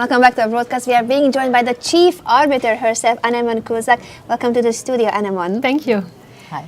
Welcome back to our broadcast. We are being joined by the chief arbiter herself, Anemone Kulczak. Welcome to the studio, Anemone. Thank you. Hi.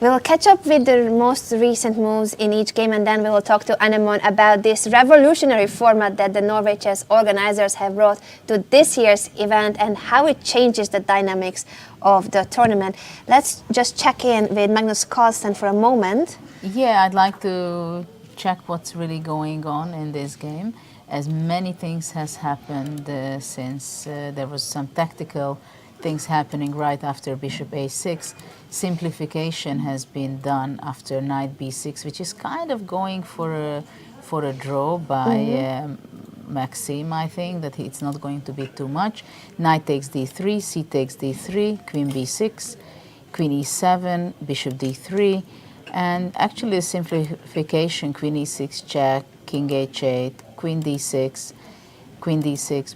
We will catch up with the most recent moves in each game, and then we will talk to Anemone about this revolutionary format that the Norway chess organizers have brought to this year's event and how it changes the dynamics of the tournament. Let's just check in with Magnus Carlsen for a moment. Yeah, I'd like to check what's really going on in this game, as many things has happened since there was some tactical things happening right after bishop a6. Simplification has been done after knight b6, which is kind of going for a draw by Maxime. I think that it's not going to be too much. Knight takes d3, c takes d3, queen b6, queen e7, bishop d3, and actually simplification: queen e6 check, king h8, queen d6,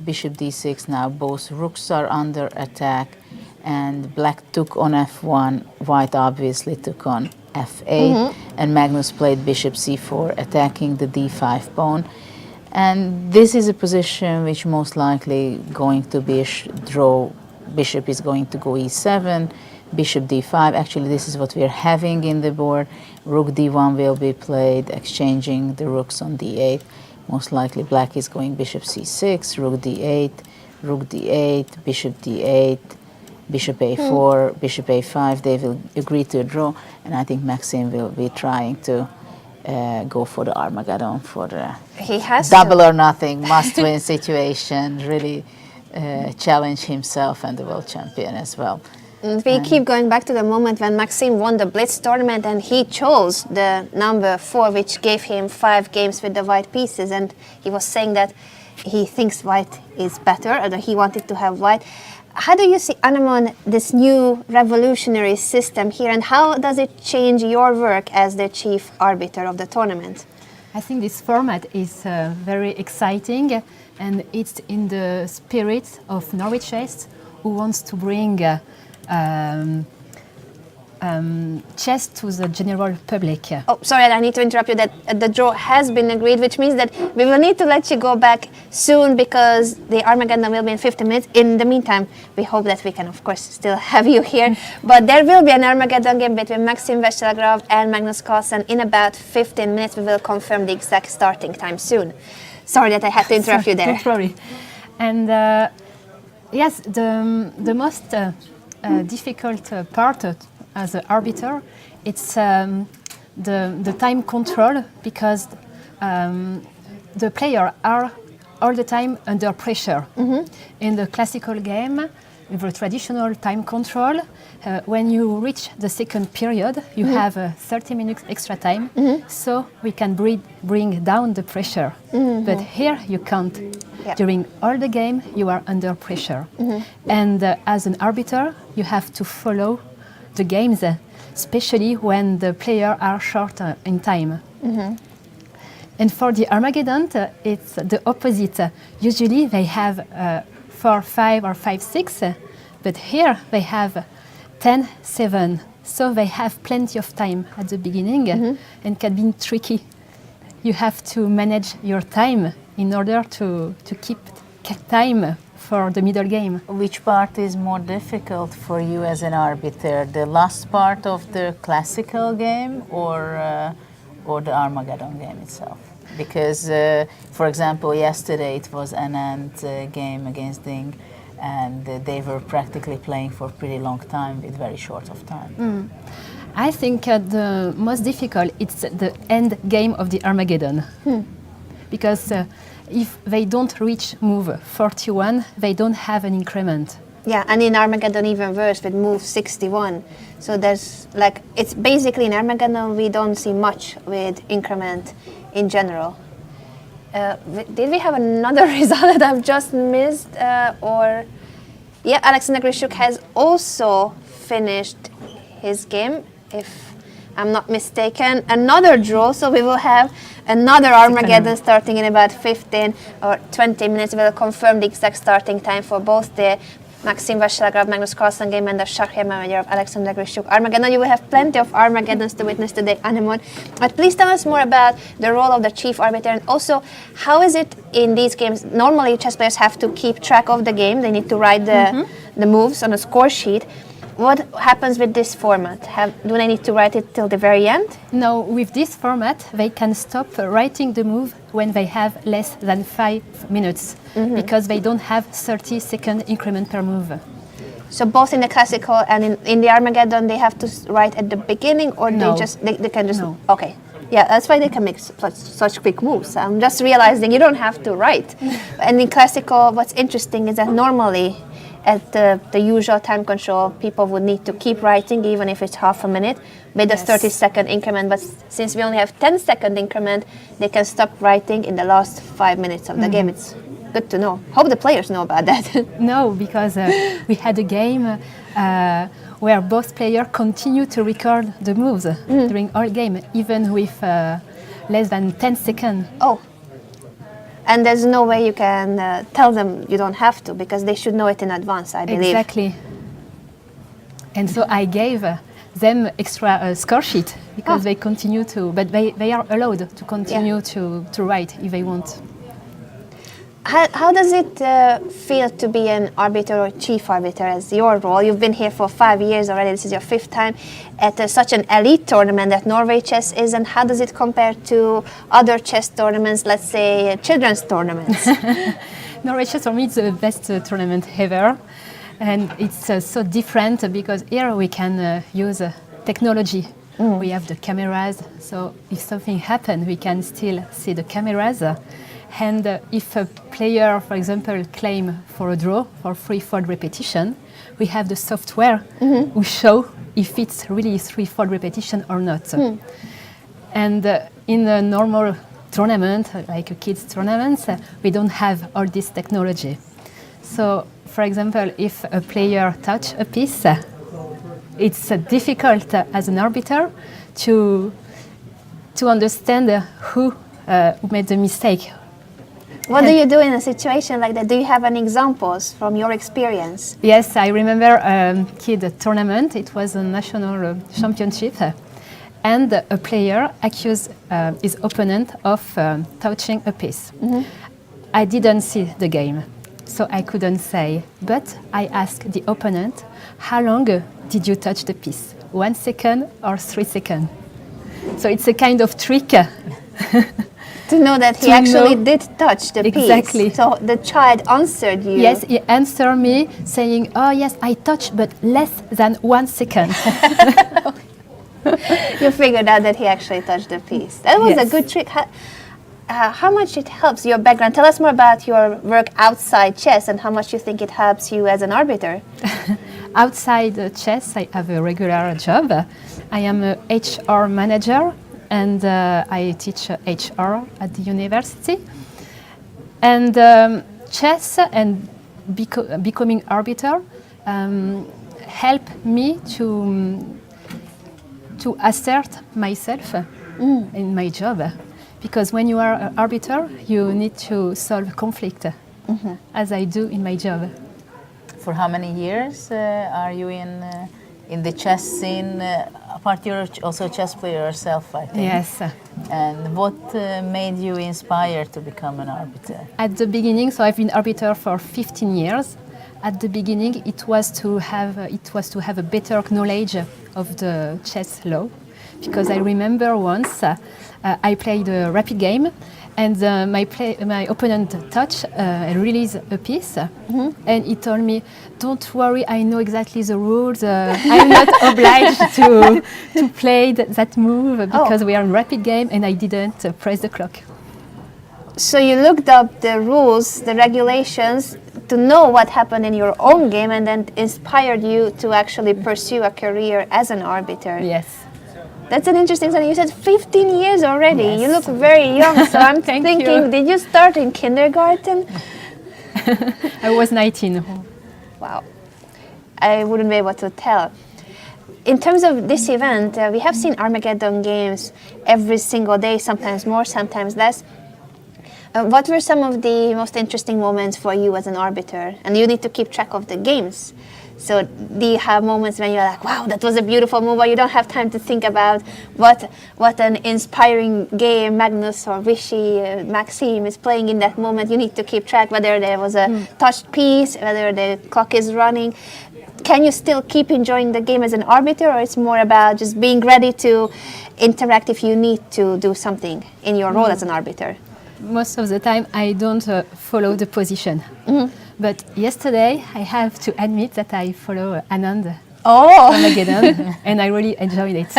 bishop d6. Now both rooks are under attack, and black took on f1, white obviously took on f8, and Magnus played bishop c4, attacking the d5 pawn. And this is a position which most likely going to be a draw. Bishop is going to go e7, bishop d5. Actually, this is what we're having in the board. Rook d1 will be played, exchanging the rooks on d8. Most likely black is going bishop c6, rook d8, bishop d8, bishop a4, bishop a5. They will agree to a draw, and I think Maxime will be trying to go for the Armageddon, for the double or nothing, must-win situation, really challenge himself and the world champion as well. We keep going back to the moment when Maxime won the Blitz tournament and he chose the number 4, which gave him 5 games with the white pieces, and he was saying that he thinks white is better, or that he wanted to have white. How do you see, Anemone, this new revolutionary system here, and how does it change your work as the chief arbiter of the tournament? I think this format is very exciting, and it's in the spirit of Norway chess, who wants to bring chess to the general public. Oh, sorry, I need to interrupt you. That the draw has been agreed, which means that we will need to let you go back soon because the Armageddon will be in 50 minutes. In the meantime, we hope that we can, of course, still have you here. But there will be an Armageddon game between Maxime Westergrav and Magnus Carlsen in about 15 minutes. We will confirm the exact starting time soon. Sorry that I had to interrupt you there. Don't worry. And yes, the most difficult part as an arbiter, it's the time control, because the players are all the time under pressure. In the classical game, with the traditional time control, when you reach the second period, you have 30 minutes extra time, so we can bring down the pressure. But here you can't. Yeah. During all the game, you are under pressure. And as an arbiter, you have to follow the games, especially when the players are short in time. And for the Armageddon, it's the opposite. Usually they have 4-5 or 5-6, but here they have 10-7. So they have plenty of time at the beginning, and can be tricky. You have to manage your time in order to keep time for the middle game. Which part is more difficult for you as an arbiter? The last part of the classical game, or the Armageddon game itself? Because, for example, yesterday it was Anand game against Ding, and they were practically playing for a pretty long time with very short of time. I think the most difficult is the end game of the Armageddon. Because if they don't reach move 41, they don't have an increment. Yeah, and in Armageddon even worse with move 61. So there's like, it's basically in Armageddon we don't see much with increment in general. Did we have another result that I've just missed? Or yeah, Alexander Grishuk has also finished his game, if I'm not mistaken. Another draw, so we will have another Armageddon starting in about 15 or 20 minutes. We'll confirm the exact starting time for both the Maxim Vasilagov, Magnus Carlsen game, and the Shachar manager of Alexander Grishuk Armageddon. You will have plenty of Armageddons to witness today, Anemone. But please tell us more about the role of the chief arbiter, and also how is it in these games? Normally, chess players have to keep track of the game. They need to write the moves on a score sheet. What happens with this format? Do they need to write it till the very end? No, with this format, they can stop writing the move when they have less than 5 minutes, because they don't have 30-second increment per move. So both in the classical and in the Armageddon, they have to write at the beginning, or No. they can just No. Okay. Yeah, that's why they can make such quick moves. I'm just realizing you don't have to write. And in classical, what's interesting is that normally at the usual time control, people would need to keep writing even if it's half a minute with a 30-second increment. But since we only have 10-second increment, they can stop writing in the last 5 minutes of the game. It's good to know. Hope the players know about that. No, because we had a game where both players continue to record the moves during all game, even with less than 10 seconds. Oh. And there's no way you can tell them you don't have to, because they should know it in advance, I believe. Exactly. And so I gave them extra score sheet because they continue to, but they are allowed to continue to write if they want. How does it feel to be an arbiter or chief arbiter as your role? You've been here for 5 years already. This is your 5th time at such an elite tournament that Norway chess is. And how does it compare to other chess tournaments, let's say children's tournaments? Norway chess for me is the best tournament ever. And it's so different because here we can use technology. We have the cameras, so if something happens, we can still see the cameras. And if a player, for example, claim for a draw for 3-fold repetition, we have the software who show if it's really 3-fold repetition or not. And in a normal tournament, like a kids' tournament, we don't have all this technology. So, for example, if a player touch a piece, it's difficult as an arbiter to understand who made the mistake. What do you do in a situation like that? Do you have any examples from your experience? Yes, I remember a kid tournament. It was a national championship, and a player accused his opponent of touching a piece. I didn't see the game, so I couldn't say. But I asked the opponent, "How long did you touch the piece? 1 second or 3 seconds?" So it's a kind of trick. To know that he actually did touch the piece. Exactly. So the child answered you. Yes, he answered me saying, "Oh yes, I touched, but less than 1 second." You figured out that he actually touched the piece. That was a Yes. good trick. How much it helps your background? Tell us more about your work outside chess and how much you think it helps you as an arbiter. Outside chess, I have a regular job. I am a HR manager, and I teach HR at the university. And chess and becoming arbiter help me to assert myself in my job. Because when you are an arbiter, you need to solve conflict, as I do in my job. For how many years are you in the chess scene? Apart, you're also a chess player yourself, I think. Yes. And what made you inspired to become an arbiter? At the beginning, so I've been arbiter for 15 years. At the beginning, it was to have a better knowledge of the chess law, because I remember once I played a rapid game, and my opponent touched and released a piece, and he told me, "Don't worry, I know exactly the rules. I'm not obliged to play that move because we are in rapid game, and I didn't press the clock." So you looked up the rules, the regulations, to know what happened in your own game, and then inspired you to actually pursue a career as an arbiter. Yes. That's an interesting thing. You said 15 years already. Yes. You look very young, so I'm Thank thinking, you. did you start in kindergarten? I was 19. Wow. I wouldn't be able to tell. In terms of this event, we have seen Armageddon games every single day, sometimes more, sometimes less. What were some of the most interesting moments for you as an arbiter? And you need to keep track of the games. So do you have moments when you're like, wow, that was a beautiful move, or you don't have time to think about what an inspiring game Magnus or Vichy, Maxime is playing in that moment? You need to keep track whether there was a touched piece, whether the clock is running. Can you still keep enjoying the game as an arbiter, or it's more about just being ready to interact if you need to do something in your role as an arbiter? Most of the time, I don't follow the position. But yesterday, I have to admit that I follow Anand Armageddon, and I really enjoyed it.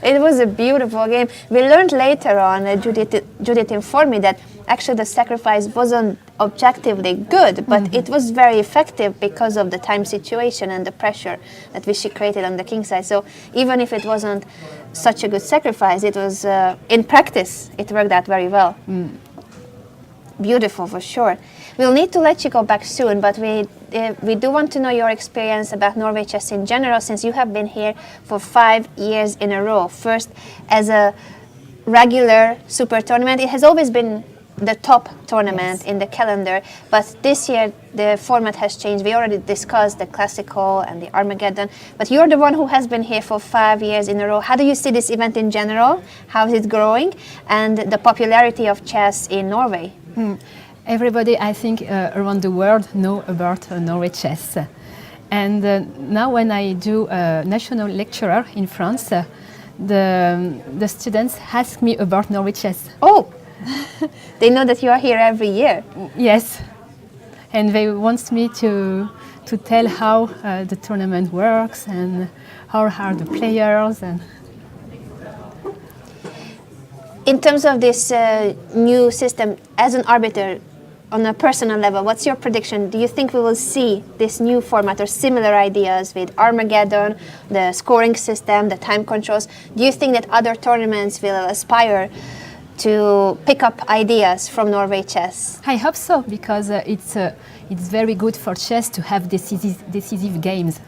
It was a beautiful game. We learned later on, Judith informed me that actually the sacrifice wasn't objectively good, but it was very effective because of the time situation and the pressure that Vichy created on the king side. So even if it wasn't such a good sacrifice, it was, in practice, it worked out very well. Beautiful, for sure. We'll need to let you go back soon, but we do want to know your experience about Norway chess in general, since you have been here for 5 years in a row. First, as a regular super tournament, it has always been the top tournament in the calendar, but this year the format has changed. We already discussed the classical and the Armageddon, but you're the one who has been here for 5 years in a row. How do you see this event in general? How is it growing? And the popularity of chess in Norway? Everybody, I think, around the world know about Norway chess. And now when I do a national lecturer in France, the students ask me about Norway chess. Oh, they know that you are here every year. Yes, and they want me to tell how the tournament works and how are the players. And in terms of this new system, as an arbiter, on a personal level, what's your prediction? Do you think we will see this new format or similar ideas with Armageddon, the scoring system, the time controls? Do you think that other tournaments will aspire to pick up ideas from Norway chess? I hope so, because it's very good for chess to have decisive games.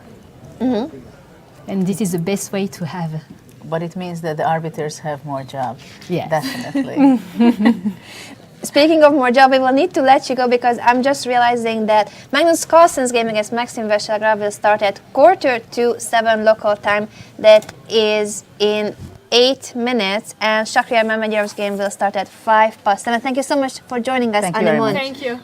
And this is the best way to have. But it means that the arbiters have more job. Yes. Definitely. Speaking of more job, we will need to let you go, because I'm just realizing that Magnus Carlsen's game against Maxim Veselagrad will start at 6:45 local time. That is in 8 minutes, and Shakhriyar Mamedyarov's game will start at 7:05. Thank you so much for joining us, Thank you very Anemone. much. Thank you.